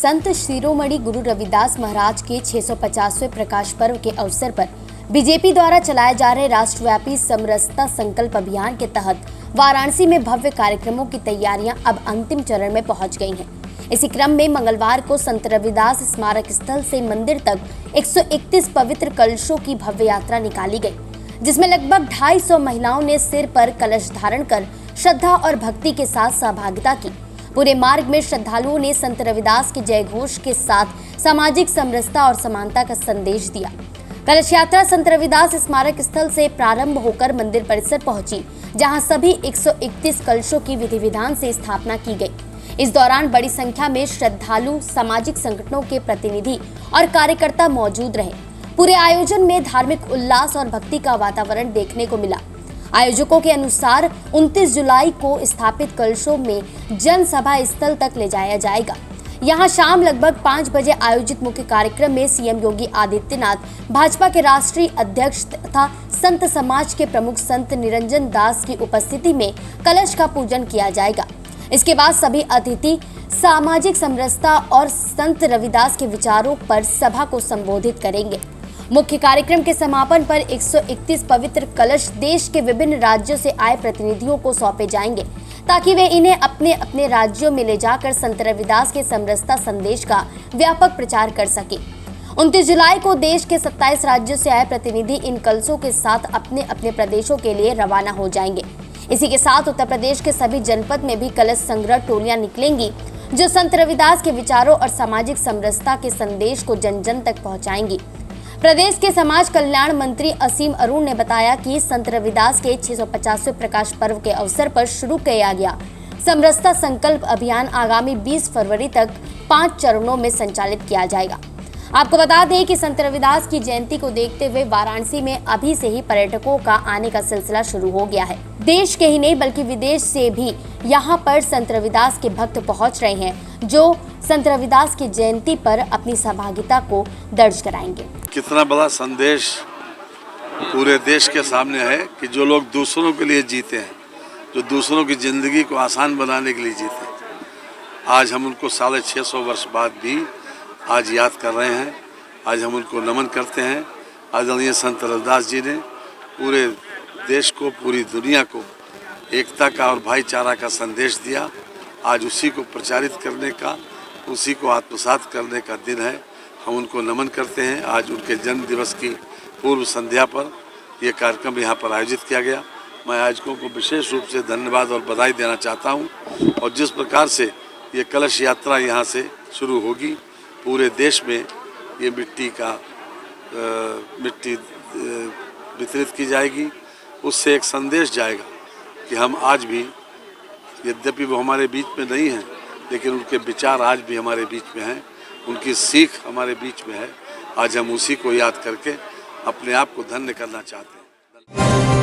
संत शिरोमणि गुरु रविदास महाराज के 650वें प्रकाश पर्व के अवसर पर बीजेपी द्वारा चलाए जा रहे राष्ट्रव्यापी समरसता संकल्प अभियान के तहत वाराणसी में भव्य कार्यक्रमों की तैयारियां अब अंतिम चरण में पहुंच गई हैं। इसी क्रम में मंगलवार को संत रविदास स्मारक स्थल से मंदिर तक 131 पवित्र कलशों की भव्य यात्रा निकाली गई, जिसमें लगभग 250 महिलाओं ने सिर पर कलश धारण कर श्रद्धा और भक्ति के साथ सहभागिता की। पूरे मार्ग में श्रद्धालुओं ने संत रविदास के जय घोष के साथ सामाजिक समरसता और समानता का संदेश दिया। कलश यात्रा संत रविदास स्मारक स्थल से प्रारंभ होकर मंदिर परिसर पहुंची, जहां सभी 131 कलशों की विधि विधान से स्थापना की गई। इस दौरान बड़ी संख्या में श्रद्धालु, सामाजिक संगठनों के प्रतिनिधि और कार्यकर्ता मौजूद रहे। पूरे आयोजन में धार्मिक उल्लास और भक्ति का वातावरण देखने को मिला। आयोजकों के अनुसार 29 जुलाई को स्थापित कलशों में जनसभा स्थल तक ले जाया जाएगा। यहां शाम लगभग 5 बजे आयोजित मुख्य कार्यक्रम में सीएम योगी आदित्यनाथ, भाजपा के राष्ट्रीय अध्यक्ष तथा संत समाज के प्रमुख संत निरंजन दास की उपस्थिति में कलश का पूजन किया जाएगा। इसके बाद सभी अतिथि सामाजिक समरसता और संत रविदास के विचारों पर सभा को संबोधित करेंगे। मुख्य कार्यक्रम के समापन पर 131 पवित्र कलश देश के विभिन्न राज्यों से आए प्रतिनिधियों को सौंपे जाएंगे, ताकि वे इन्हें अपने अपने राज्यों में ले जाकर संत रविदास के समरसता संदेश का व्यापक प्रचार कर सके। 29 जुलाई को देश के 27 राज्यों से आए प्रतिनिधि इन कलशों के साथ अपने अपने प्रदेशों के लिए रवाना हो जाएंगे। इसी के साथ उत्तर प्रदेश के सभी जनपद में भी कलश संग्रह टोलियां निकलेंगी, जो संत रविदास के विचारों और सामाजिक समरसता के संदेश को जन जन तक पहुंचाएंगी। प्रदेश के समाज कल्याण मंत्री असीम अरुण ने बताया कि संत रविदास के 650वें प्रकाश पर्व के अवसर पर शुरू किया गया समरसता संकल्प अभियान आगामी 20 फरवरी तक 5 चरणों में संचालित किया जाएगा। आपको बता दें कि संत रविदास की जयंती को देखते हुए वाराणसी में अभी से ही पर्यटकों का आने का सिलसिला शुरू हो गया है। देश के ही नहीं बल्कि विदेश से भी यहाँ पर संत रविदास के भक्त पहुँच रहे हैं, जो संत रविदास की जयंती पर अपनी सहभागिता को दर्ज कराएंगे। कितना बड़ा संदेश पूरे देश के सामने है कि जो लोग दूसरों के लिए जीते हैं, जो दूसरों की ज़िंदगी को आसान बनाने के लिए जीते हैं, आज हम उनको 650 वर्ष बाद भी आज याद कर रहे हैं। आज हम उनको नमन करते हैं। आदरणीय संत रविदास जी ने पूरे देश को, पूरी दुनिया को एकता का और भाईचारा का संदेश दिया। आज उसी को प्रचारित करने का, उसी को आत्मसात करने का दिन है। हम उनको नमन करते हैं। आज उनके जन्म दिवस की पूर्व संध्या पर यह कार्यक्रम यहाँ पर आयोजित किया गया। मैं आयोजकों को विशेष रूप से धन्यवाद और बधाई देना चाहता हूँ। और जिस प्रकार से ये कलश यात्रा यहाँ से शुरू होगी, पूरे देश में ये मिट्टी वितरित की जाएगी। उससे एक संदेश जाएगा कि हम आज भी, यद्यपि वो हमारे बीच में नहीं हैं, लेकिन उनके विचार आज भी हमारे बीच में हैं, उनकी सीख हमारे बीच में है। आज हम उसी को याद करके अपने आप को धन्य करना चाहते हैं।